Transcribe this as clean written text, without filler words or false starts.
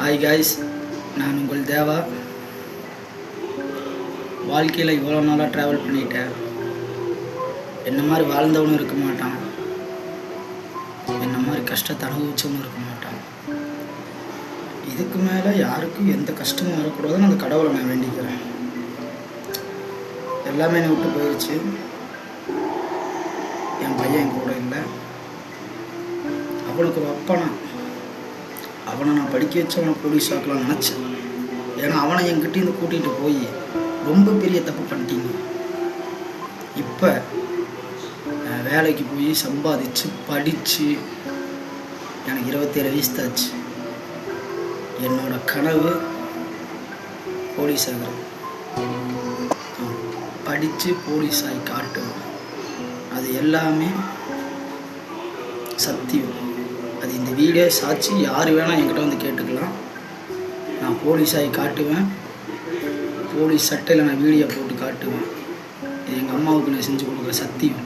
Hi guys, நான் உங்கள் தேவா. வாழ்க்கையில் இவ்வளோ நாளாக ட்ராவல் பண்ணிட்டேன். என்ன மாதிரி வாழ்ந்தவனும் இருக்க மாட்டான், என்ன மாதிரி கஷ்டத்தை அனுபவிச்சவனும் இருக்க மாட்டான். இதுக்கு மேலே யாருக்கும் எந்த கஷ்டமும் வரக்கூடாதுன்னு அந்த கடவுளை நான் வேண்டிக்கிறேன். எல்லாமே என்னை விட்டு போயிடுச்சு. என் பையன் கூட இல்லை. அவனுக்கு ஒரு அப்பனா, அவனை நான் படிக்க வச்சவனை போலீஸ் ஆக்கலாம் நினச்சேன். ஏன்னா அவனை என்கிட்டேருந்து கூட்டிகிட்டு போய் ரொம்ப பெரிய தப்பு பண்ணிட்டீங்க. இப்போ வேலைக்கு போய் சம்பாதிச்சு படித்து எனக்கு 27 வயசு தாச்சு. என்னோட கனவு போலீஸ் ஆகிறது. படித்து போலீஸ் ஆகி காட்டுவேன். அது எல்லாமே சத்தியம். அது இந்த வீடியோ சாட்சி யார் வேணால் என்கிட்ட வந்து கேட்டுக்கலாம். நான் போலீஸ் ஆகி காட்டுவேன். போலீஸ் சட்டையில் நான் வீடியோ போட்டு காட்டுவேன். இது எங்கள் அம்மாவுக்கு நான் செஞ்சு கொடுக்குற சத்தியம்.